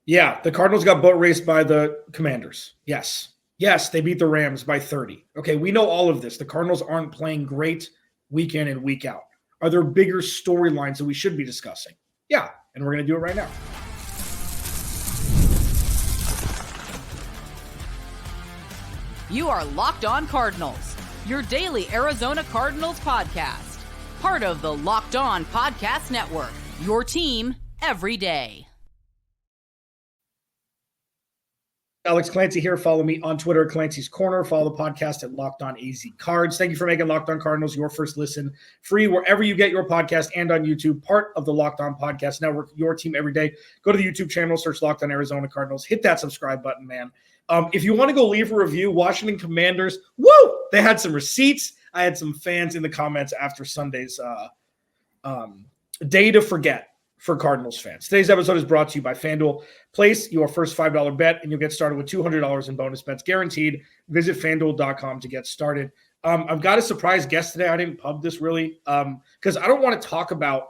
Yeah, the Cardinals got boat raced by the Commanders. Yes. Yes, they beat the Rams by 30. Okay, we know all of this. The Cardinals aren't playing great week in and week out. Are there bigger storylines that we should be discussing? Yeah, and we're going to do it right now. You are Locked On Cardinals, your daily Arizona Cardinals podcast. Part of the Locked On Podcast Network, your team every day. Alex Clancy here. Follow me on Twitter at Clancy's Corner. Follow the podcast at Locked On AZ Cards. Thank you for making Locked On Cardinals your first listen, free wherever you get your podcast and on YouTube, part of the Locked On Podcast Network, your team every day. Go to the YouTube channel, search Locked On Arizona Cardinals. Hit that subscribe button, man. If you want to go leave a review, Washington Commanders, woo! They had some receipts. I had some fans in the comments after Sunday's day to forget for Cardinals fans. Today's episode is brought to you by FanDuel. Place your first $5 bet, and you'll get started with $200 in bonus bets guaranteed. Visit FanDuel.com to get started. I've got a surprise guest today. I didn't pub this really because I don't want to talk about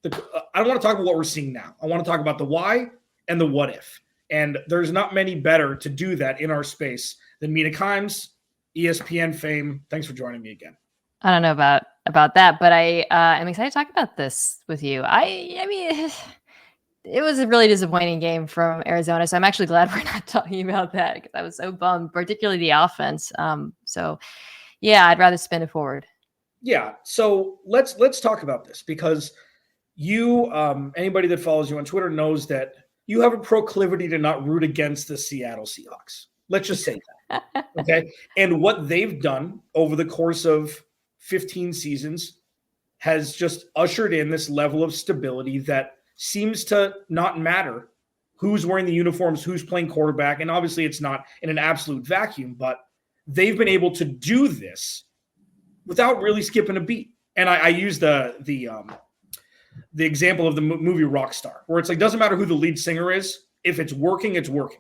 what we're seeing now. I want to talk about the why and the what if. And there's not many better to do that in our space than Mina, ESPN fame. Thanks for joining me again. I don't know about that, but I'm excited to talk about this with you. I mean, it was a really disappointing game from Arizona, so I'm actually glad we're not talking about that because I was so bummed, particularly the offense. So yeah, I'd rather spin it forward. Yeah, so let's talk about this because you, anybody that follows you on Twitter knows that you have a proclivity to not root against the Seattle Seahawks. Let's just say that, okay? And what they've done over the course of 15 seasons has just ushered in this level of stability that seems to not matter who's wearing the uniforms, who's playing quarterback. And obviously it's not in an absolute vacuum, but they've been able to do this without really skipping a beat. And I use the example of the movie Rockstar, where it's like, doesn't matter who the lead singer is. If it's working, it's working.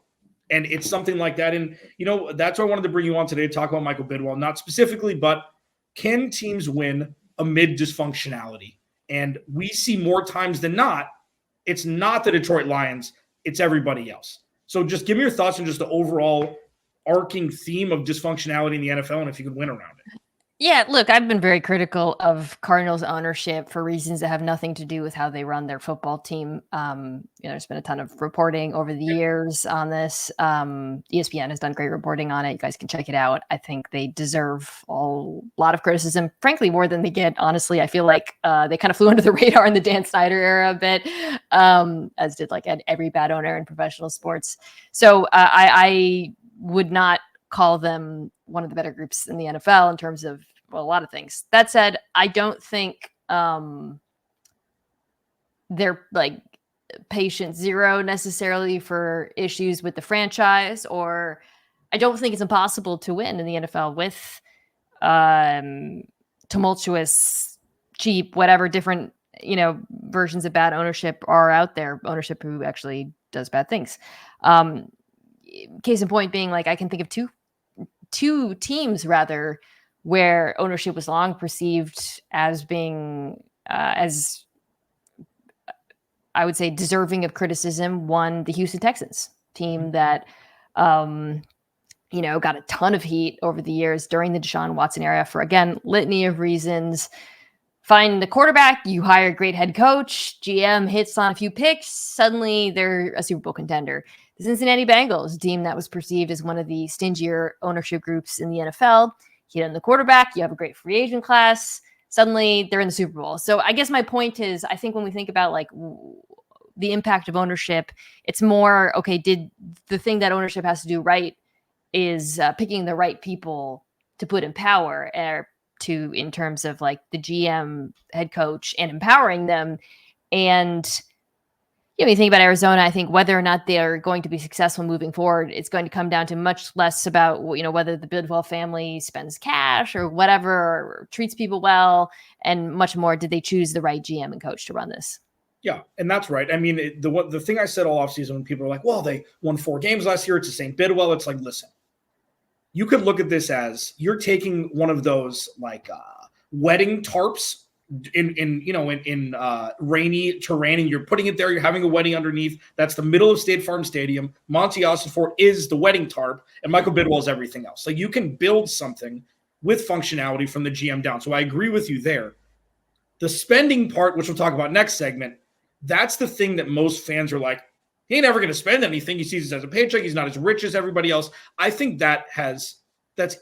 And it's something like that. And, that's why I wanted to bring you on today to talk about Michael Bidwell, not specifically, but can teams win amid dysfunctionality? And we see more times than not, it's not the Detroit Lions, it's everybody else. So just give me your thoughts on just the overall arcing theme of dysfunctionality in the NFL and if you could win around it. Yeah, look, I've been very critical of Cardinals ownership for reasons that have nothing to do with how they run their football team. There's been a ton of reporting over the years on this. ESPN has done great reporting on it. You guys can check it out. I think they deserve a lot of criticism, frankly, more than they get. Honestly, I feel like they kind of flew under the radar in the Dan Snyder era a bit, as did like every bad owner in professional sports. So I would not call them one of the better groups in the NFL in terms of a lot of things. That said, I don't think they're like patient zero necessarily for issues with the franchise, or I don't think it's impossible to win in the NFL with tumultuous, cheap, whatever different, versions of bad ownership are out there. Ownership who actually does bad things. Case in point being, like, I can think of two teams rather where ownership was long perceived as being as I would say deserving of criticism. One, the Houston Texans, team that got a ton of heat over the years during the Deshaun Watson era for, again, litany of reasons. Find the quarterback, you hire a great head coach, GM hits on a few picks, suddenly they're a Super Bowl contender. The Cincinnati Bengals, a team that was perceived as one of the stingier ownership groups in the NFL, hit on the quarterback, you have a great free agent class, suddenly they're in the Super Bowl. So I guess my point is, I think when we think about like the impact of ownership, it's more, okay, did the thing that ownership has to do right is picking the right people to put in power, in terms of like the GM, head coach, and empowering them. And when you think about Arizona, I think whether or not they are going to be successful moving forward, it's going to come down to much less about, whether the Bidwell family spends cash or whatever, or treats people well, and much more, did they choose the right GM and coach to run this? Yeah, and that's right. I mean, the thing I said all offseason when people are like, well, they won 4 games last year, it's the same Bidwell. It's like, listen, you could look at this as you're taking one of those like wedding tarps in rainy terrain, and you're putting it there. You're having a wedding underneath. That's the middle of State Farm Stadium. Monti Ossenfort is the wedding tarp, and Michael Bidwell is everything else. Like, you can build something with functionality from the GM down. So I agree with you there. The spending part, which we'll talk about next segment, that's the thing that most fans are like, he ain't never going to spend anything. He sees it as a paycheck. He's not as rich as everybody else. I think that's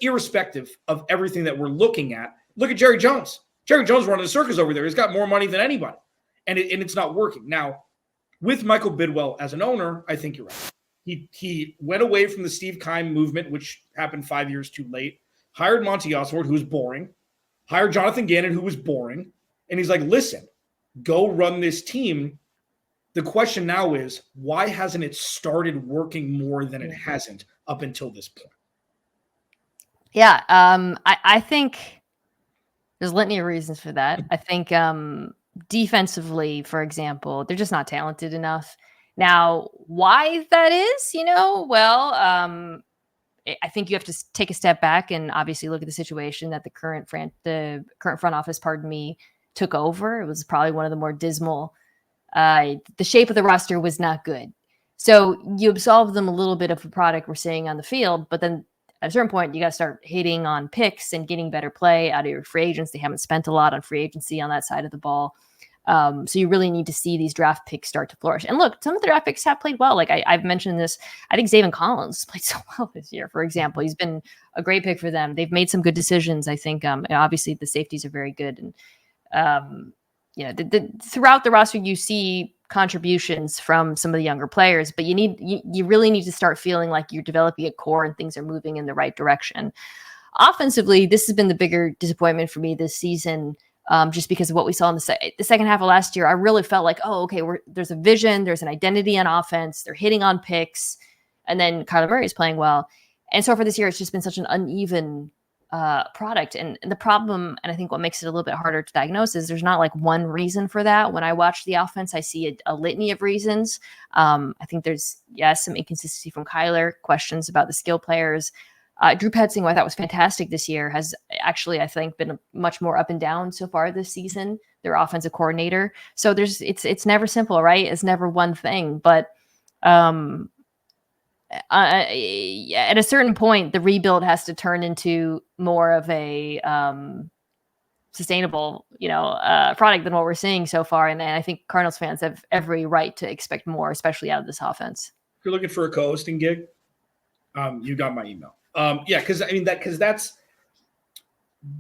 irrespective of everything that we're looking at. Look at Jerry Jones. Jerry Jones running the circus over there. He's got more money than anybody, and it's not working. Now, with Michael Bidwell as an owner, I think you're right. He went away from the Steve Keim movement, which happened 5 years too late, hired Monti Ossenfort, who was boring, hired Jonathan Gannon, who was boring, and he's like, listen, go run this team. The question now is, why hasn't it started working more than it hasn't up until this point? Yeah, I think there's a litany of reasons for that. I think defensively, for example, they're just not talented enough. Now, why that is, I think you have to take a step back and obviously look at the situation that the current front office, took over. It was probably one of the more dismal. The shape of the roster was not good. So you absolve them a little bit of the product we're seeing on the field, but then at a certain point, you got to start hitting on picks and getting better play out of your free agents. They haven't spent a lot on free agency on that side of the ball. So you really need to see these draft picks start to flourish. And look, some of the draft picks have played well. Like I've mentioned this. I think Zaven Collins played so well this year, for example. He's been a great pick for them. They've made some good decisions, I think. And obviously, the safeties are very good. And throughout the roster, you see contributions from some of the younger players, but you really need to start feeling like you're developing a core and things are moving in the right direction. Offensively, this has been the bigger disappointment for me this season, just because of what we saw in the second half of last year. I really felt like, there's a vision, there's an identity on offense, they're hitting on picks, and then Kyler Murray is playing well. And so for this year, it's just been such an uneven product. And the problem, and I think what makes it a little bit harder to diagnose, is there's not like one reason for that. When I watch the offense, I see a litany of reasons. I think there's, some inconsistency from Kyler, questions about the skill players. Drew Petzing, who I thought was fantastic this year, has actually, I think, been much more up and down so far this season, their offensive coordinator. So it's never simple, right? It's never one thing, but at a certain point, the rebuild has to turn into more of a sustainable, product than what we're seeing so far. And I think Cardinals fans have every right to expect more, especially out of this offense. If you're looking for a co-hosting gig, you got my email. Because that's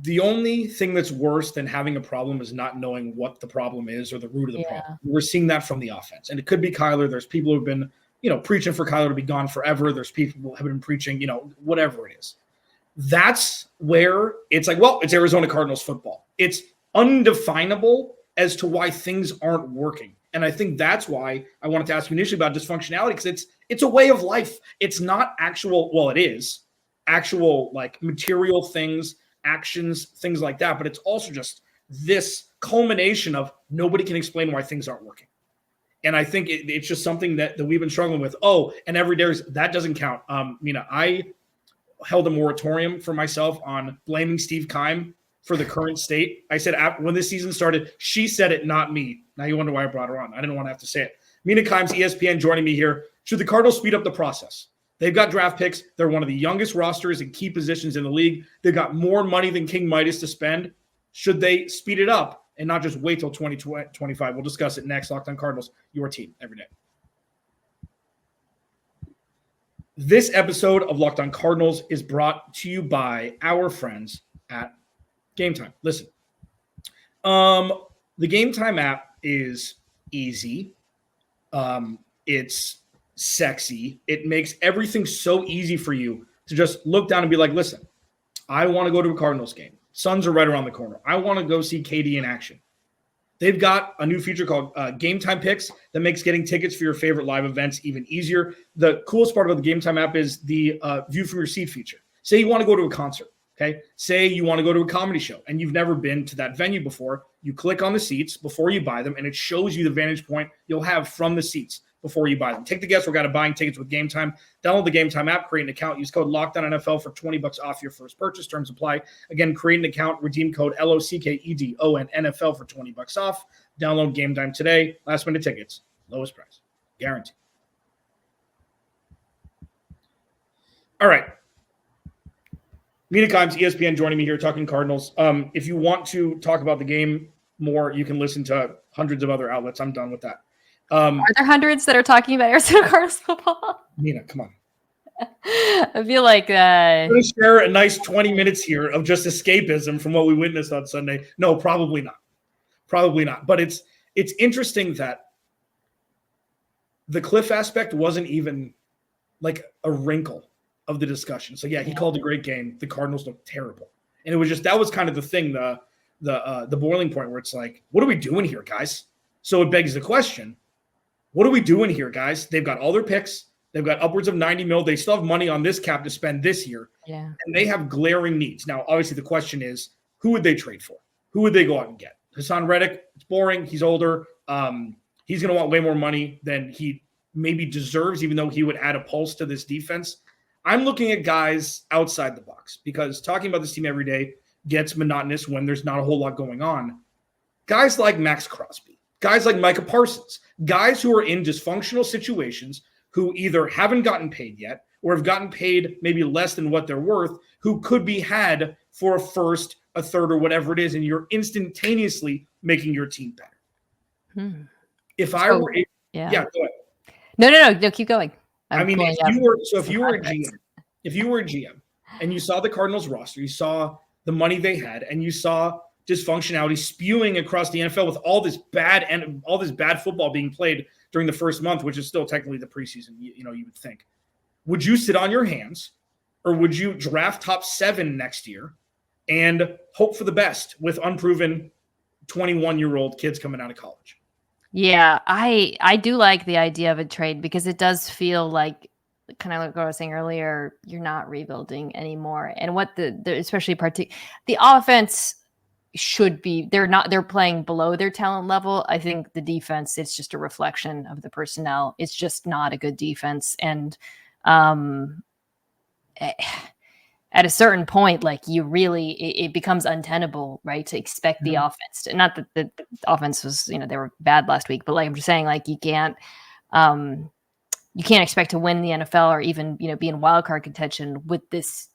the only thing that's worse than having a problem is not knowing what the problem is or the root of the problem. We're seeing that from the offense, and it could be Kyler. There's people who've been preaching for Kyler to be gone forever. There's people who have been preaching, whatever it is. That's where it's like, well, it's Arizona Cardinals football. It's undefinable as to why things aren't working. And I think that's why I wanted to ask you initially about dysfunctionality, because it's a way of life. It's not it is actual like material things, actions, things like that. But it's also just this culmination of nobody can explain why things aren't working. And I think it's just something that we've been struggling with. Oh, and every day that doesn't count. Mina, I held a moratorium for myself on blaming Steve Keim for the current state. I said when this season started, she said it, not me. Now you wonder why I brought her on. I didn't want to have to say it. Mina Kimes, ESPN, joining me here. Should the Cardinals speed up the process? They've got draft picks. They're one of the youngest rosters in key positions in the league. They've got more money than King Midas to spend. Should they speed it up and not just wait till 2025? We'll discuss it next. Locked on Cardinals, your team every day. This episode of Locked on Cardinals is brought to you by our friends at Game Time. Listen, the Game Time app is easy. It's sexy. It makes everything so easy for you to just look down and be like, listen, I want to go to a Cardinals game. Suns are right around the corner. I want to go see KD in action. They've got a new feature called Game Time Picks that makes getting tickets for your favorite live events even easier. The coolest part about the Game Time app is the view from your seat feature. Say you want to go to a concert, okay? Say you want to go to a comedy show and you've never been to that venue before. You click on the seats before you buy them, and it shows you the vantage point you'll have from the seats. before you buy them. Take the guesswork out of buying tickets with Game Time. Download the Game Time app, create an account, use code LOCKEDONNFL for $20 off your first purchase. Terms apply. Again, create an account, redeem code LOCKEDON NFL for $20 off. Download Game Time today. Last minute tickets, lowest price, guaranteed. All right. Mina Kimes, ESPN, joining me here talking Cardinals. If you want to talk about the game more, you can listen to hundreds of other outlets. I'm done with that. Are there hundreds that are talking about Arizona Cardinals football? Mina, come on. I feel like I'm going to share a nice 20 minutes here of just escapism from what we witnessed on Sunday. No, probably not. Probably not. But it's interesting that the Cliff aspect wasn't even like a wrinkle of the discussion. So yeah, he called a great game. The Cardinals looked terrible. And it was just, that was kind of the thing, the boiling point where it's like, what are we doing here, guys? So it begs the question, what are we doing here, guys? They've got all their picks. They've got upwards of 90 mil. They still have money on this cap to spend this year. Yeah. And they have glaring needs. Now, obviously the question is, who would they trade for? Who would they go out and get? Hassan Reddick, it's boring. He's older. He's going to want way more money than he maybe deserves, even though he would add a pulse to this defense. I'm looking at guys outside the box because talking about this team every day gets monotonous when there's not a whole lot going on. Guys like Max Crosby, guys like Micah Parsons, guys who are in dysfunctional situations who either haven't gotten paid yet or have gotten paid maybe less than what they're worth, who could be had for a first, a third, or whatever it is, and you're instantaneously making your team better. If I were go ahead. No, keep going. If you were a GM and you saw the Cardinals roster, you saw the money they had, and you saw dysfunctionality spewing across the NFL with all this bad football being played during the first month, which is still technically the preseason, you would think. Would you sit on your hands, or would you draft top 7 next year and hope for the best with unproven 21-year-old kids coming out of college? Yeah, I do like the idea of a trade because it does feel like, kind of like what I was saying earlier, you're not rebuilding anymore. And what especially the offense should be, they're playing below their talent level. I think the defense, it's just a reflection of the personnel. It's just not a good defense. And at a certain point, like it becomes untenable, right? To expect the offense not that the offense was, they were bad last week, but like, I'm just saying, like, you can't expect to win the NFL or even, be in wildcard contention with this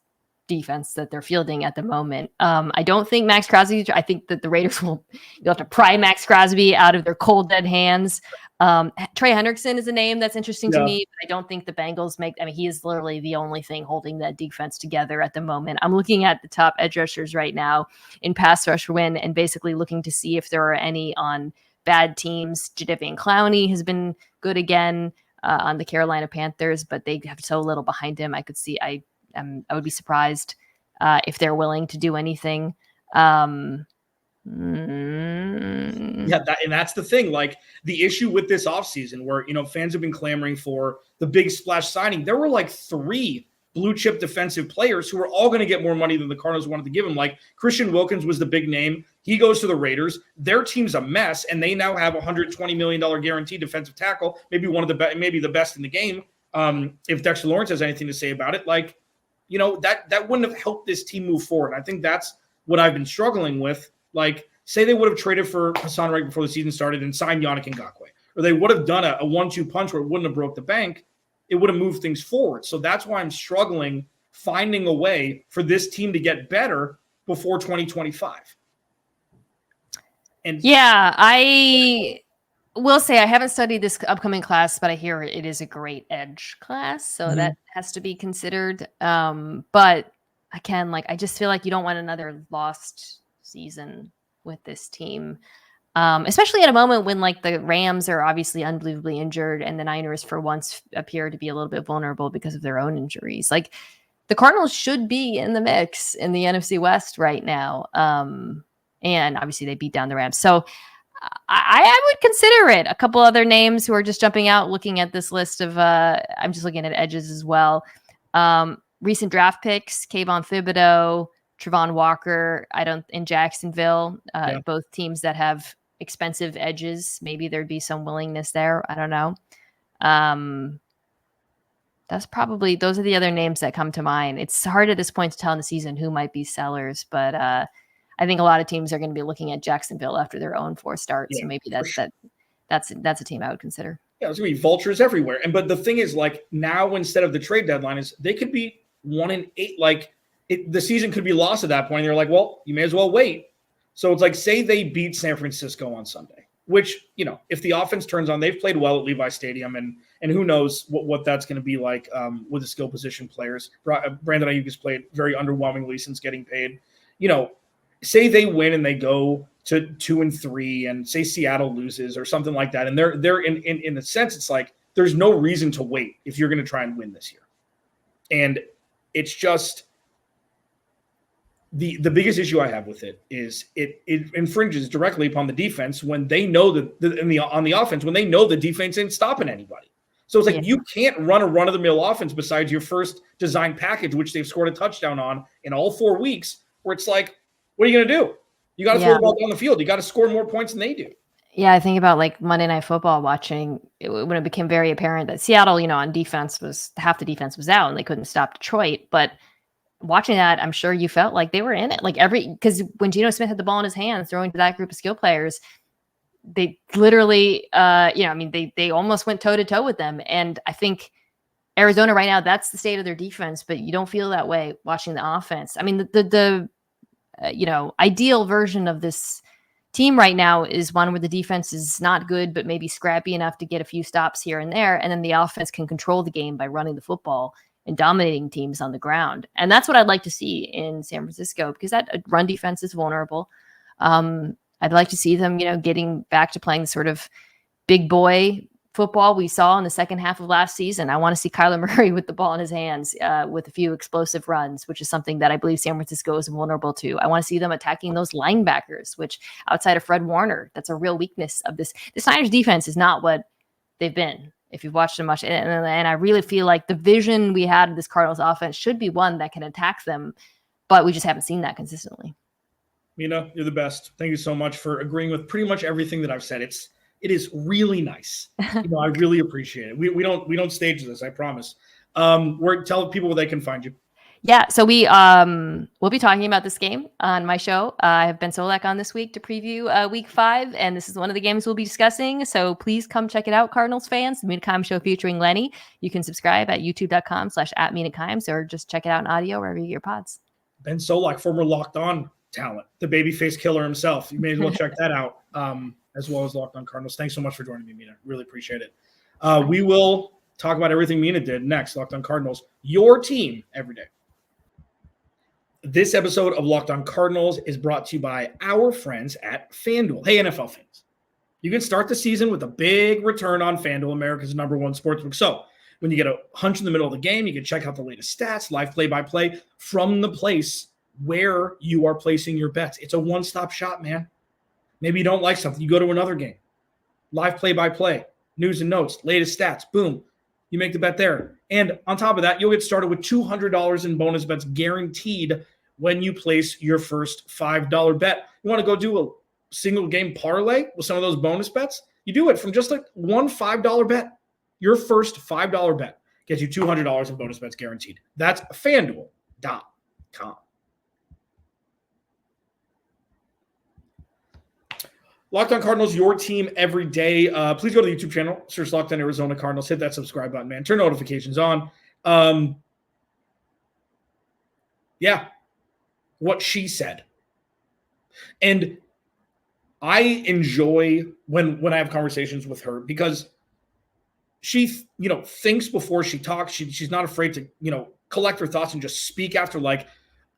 defense that they're fielding at the moment. I don't think Max Crosby, I think that the Raiders you'll have to pry Max Crosby out of their cold, dead hands. Trey Hendrickson is a name that's interesting to me, but I don't think the Bengals he is literally the only thing holding that defense together at the moment. I'm looking at the top edge rushers right now in pass rush win and basically looking to see if there are any on bad teams. Jadeveon Clowney has been good again on the Carolina Panthers, but they have so little behind him. I would be surprised if they're willing to do anything. And that's the thing. Like, the issue with this offseason where, fans have been clamoring for the big splash signing. There were like 3 blue chip defensive players who were all going to get more money than the Cardinals wanted to give him. Like, Christian Wilkins was the big name. He goes to the Raiders. Their team's a mess, and they now have $120 million guaranteed defensive tackle, maybe maybe the best in the game. If Dexter Lawrence has anything to say about it, like, that wouldn't have helped this team move forward. I think that's what I've been struggling with. Like, say they would have traded for Hassan right before the season started and signed Yannick Ngakoue, or they would have done a 1-2 punch where it wouldn't have broke the bank. It would have moved things forward. So that's why I'm struggling finding a way for this team to get better before 2025. And yeah, I will say I haven't studied this upcoming class, but I hear it is a great edge class. So that has to be considered. But again, I just feel like you don't want another lost season with this team, especially at a moment when the Rams are obviously unbelievably injured and the Niners for once appear to be a little bit vulnerable because of their own injuries. Like, the Cardinals should be in the mix in the NFC West right now. And obviously they beat down the Rams. So I would consider it. A couple other names who are just jumping out looking at this list of, I'm just looking at edges as well. Recent draft picks, Kayvon Thibodeau, Travon Walker, in Jacksonville, both teams that have expensive edges. Maybe there'd be some willingness there. I don't know. Those are the other names that come to mind. It's hard at this point to tell in the season who might be sellers, but I think a lot of teams are going to be looking at Jacksonville after their own 4 starts. Yeah, so maybe sure. that's a team I would consider. Yeah, there's gonna be vultures everywhere. But the thing is, like, now instead of the trade deadline, is they could be 1-8. Like, the season could be lost at that point. And they're like, well, you may as well wait. So it's like, say they beat San Francisco on Sunday, which, if the offense turns on, they've played well at Levi Stadium, and who knows what that's going to be like with the skill position players. Brandon Ayuk has played very underwhelmingly since getting paid. Say they win and they go to 2-3, and say Seattle loses or something like that, and they're in a sense, it's like there's no reason to wait if you're going to try and win this year. And it's just the biggest issue I have with it is it infringes directly upon the defense when they know that on the offense, when they know the defense ain't stopping anybody. So it's like, you can't run a run-of-the-mill offense besides your first design package, which they've scored a touchdown on in all 4 weeks, where it's like, what are you going to do? You got to throw the ball down the field. You got to score more points than they do. Yeah, I think about like Monday Night Football when it became very apparent that Seattle, on defense half the defense was out and they couldn't stop Detroit. But watching that, I'm sure you felt like they were in it. Like because when Geno Smith had the ball in his hands, throwing to that group of skill players, they literally, they almost went toe to toe with them. And I think Arizona right now, that's the state of their defense, but you don't feel that way watching the offense. I mean, the ideal version of this team right now is one where the defense is not good, but maybe scrappy enough to get a few stops here and there. And then the offense can control the game by running the football and dominating teams on the ground. And that's what I'd like to see in San Francisco, because that run defense is vulnerable. I'd like to see them, getting back to playing sort of big boy football we saw in the second half of last season. I want to see Kyler Murray with the ball in his hands with a few explosive runs, which is something that I believe San Francisco is vulnerable to. I want to see them attacking those linebackers, which outside of Fred Warner, that's a real weakness of this. The Niners defense is not what they've been, if you've watched them much. And I really feel like the vision we had of this Cardinals offense should be one that can attack them, but we just haven't seen that consistently. Mina, you're the best. Thank you so much for agreeing with pretty much everything that I've said. It is really nice. I really appreciate it. We don't stage this, I promise. Tell people where they can find you. Yeah, so we'll be talking about this game on my show. I have Ben Solak on this week to preview Week 5, and this is one of the games we'll be discussing. So please come check it out, Cardinals fans. The Mina Kimes Show featuring Lenny. You can subscribe at youtube.com/@Mina Kimes, or just check it out in audio wherever you get your pods. Ben Solak, former Locked On talent, the babyface killer himself. You may as well check that out, as well as Locked On Cardinals. Thanks so much for joining me, Mina. Really appreciate it. We will talk about everything Mina did next. Locked On Cardinals, your team every day. This episode of Locked On Cardinals is brought to you by our friends at FanDuel. Hey, NFL fans, you can start the season with a big return on FanDuel, America's #1 sportsbook. So when you get a hunch in the middle of the game, you can check out the latest stats, live play-by-play from the place where you are placing your bets. It's a one-stop shop, man. Maybe you don't like something, you go to another game. Live play-by-play, news and notes, latest stats, boom. You make the bet there. And on top of that, you'll get started with $200 in bonus bets guaranteed when you place your first $5 bet. You want to go do a single game parlay with some of those bonus bets? You do it from just like one $5 bet. Your first $5 bet gets you $200 in bonus bets guaranteed. That's FanDuel.com. Locked On Cardinals, your team every day. Please go to the YouTube channel, search Locked On Arizona Cardinals. Hit that subscribe button, man. Turn notifications on. What she said. And I enjoy when I have conversations with her because she, thinks before she talks. She's not afraid to, collect her thoughts and just speak after. Like,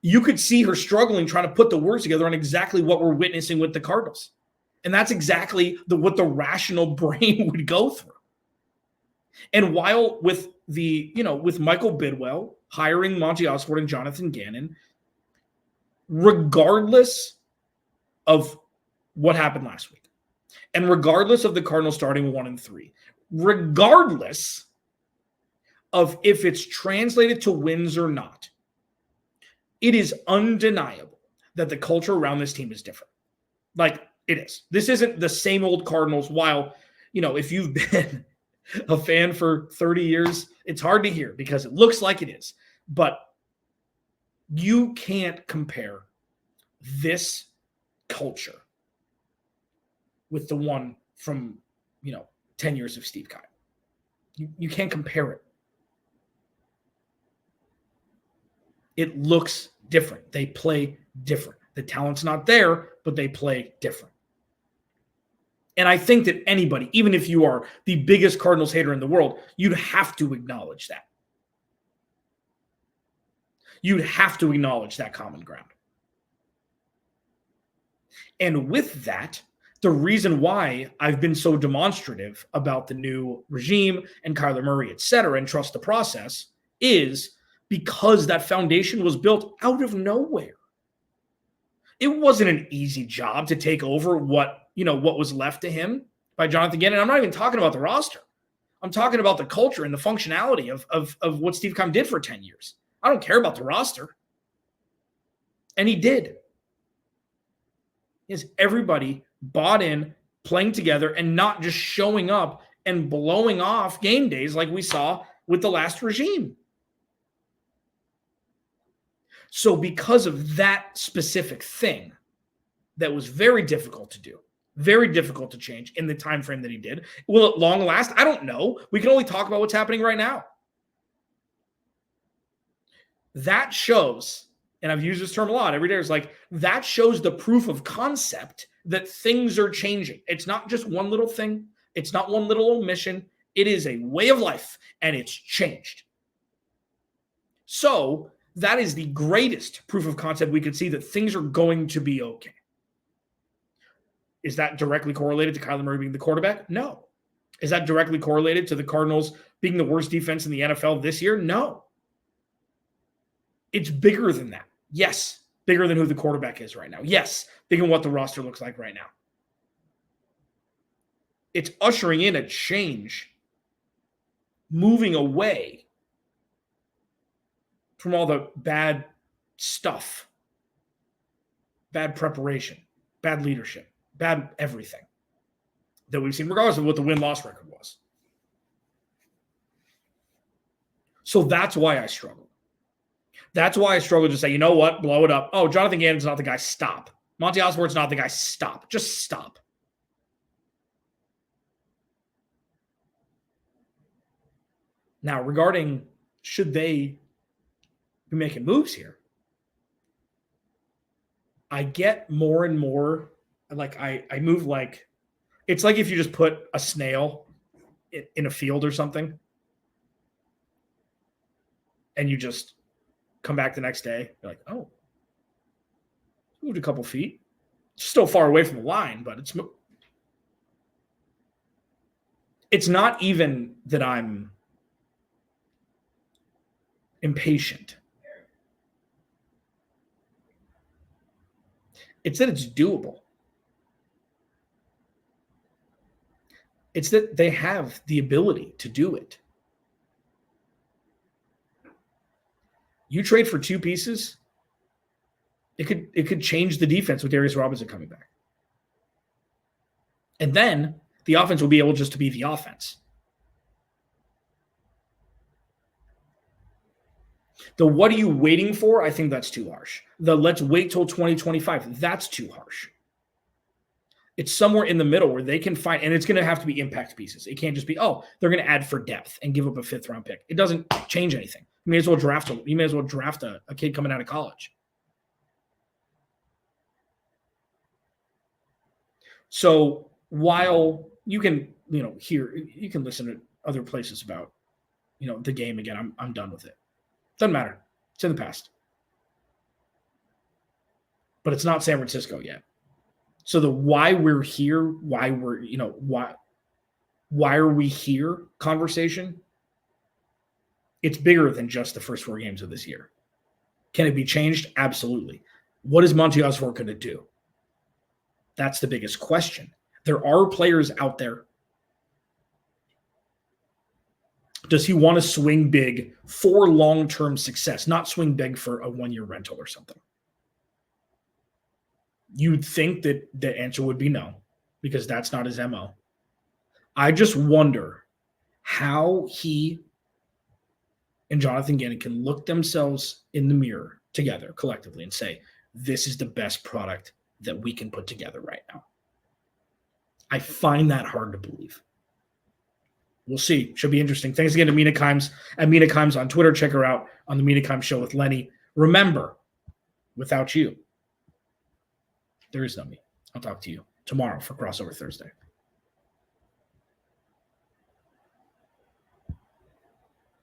you could see her struggling trying to put the words together on exactly what we're witnessing with the Cardinals. And that's exactly what the rational brain would go through. And while with Michael Bidwell hiring Monti Ossenfort and Jonathan Gannon, regardless of what happened last week, and regardless of the Cardinals starting 1-3, regardless of if it's translated to wins or not, it is undeniable that the culture around this team is different. Like, it is. This isn't the same old Cardinals. While, if you've been a fan for 30 years. It's hard to hear because it looks like it is. But you can't compare this culture with the one from, 10 years of Steve Keim. You can't compare it. It looks different. They play different. The talent's not there, but they play different. And I think that anybody, even if you are the biggest Cardinals hater in the world, you'd have to acknowledge that. You'd have to acknowledge that common ground. And with that, the reason why I've been so demonstrative about the new regime and Kyler Murray, et cetera, and trust the process is because that foundation was built out of nowhere. It wasn't an easy job to take over what was left to him by Jonathan Gannon. I'm not even talking about the roster. I'm talking about the culture and the functionality of what Steve Keim did for 10 years. I don't care about the roster. And he did. Is everybody bought in, playing together, and not just showing up and blowing off game days like we saw with the last regime. So because of that specific thing that was very difficult to do, very difficult to change in the time frame that he did, will it long last? I don't know. We can only talk about what's happening right now. That shows, and I've used this term a lot every day, it's like that shows the proof of concept that things are changing. It's not just one little thing. It's not one little omission. It is a way of life, and it's changed. So that is the greatest proof of concept we could see that things are going to be okay. Is that directly correlated to Kyler Murray being the quarterback? No. Is that directly correlated to the Cardinals being the worst defense in the NFL this year? No. It's bigger than that. Yes. Bigger than who the quarterback is right now. Yes. Bigger than what the roster looks like right now. It's ushering in a change, moving away from all the bad stuff, bad preparation, bad leadership, bad everything that we've seen, regardless of what the win-loss record was. So that's why I struggle. That's why I struggle to say, you know what, blow it up. Oh, Jonathan Gannon's not the guy, stop. Monti Ossenfort's not the guy, stop. Just stop. Now, regarding should they be making moves here, I get more and more, like I move like, it's like if you just put a snail in a field or something and you just come back the next day, you're like, oh, moved a couple feet. Still far away from the line, but it's not even that I'm impatient. It's that it's doable. It's that they have the ability to do it. You trade for two pieces, it could change the defense with Darius Robinson coming back. And then the offense will be able just to be the offense. The what are you waiting for? I think that's too harsh. The let's wait till 2025. That's too harsh. It's somewhere in the middle where they can find, and it's going to have to be impact pieces. It can't just be, oh, they're going to add for depth and give up a 5th round pick. It doesn't change anything. You may as well draft a kid coming out of college. So while you can, you can listen to other places about, the game again, I'm done with it. Doesn't matter. It's in the past. But it's not San Francisco yet. So the why we're here, why are we here conversation, it's bigger than just the first 4 games of this year. Can it be changed? Absolutely. What is Monti Ossenfort going to do? That's the biggest question. There are players out there. Does he want to swing big for long-term success, not swing big for a 1-year rental or something? You'd think that the answer would be no, because that's not his MO. I just wonder how he and Jonathan Gannon can look themselves in the mirror together collectively and say, this is the best product that we can put together right now. I find that hard to believe. We'll see. Should be interesting. Thanks again to Mina Kimes at Mina Kimes on Twitter. Check her out on the Mina Kimes Show with Lenny. Remember, without you, there is no me. I'll talk to you tomorrow for Crossover Thursday.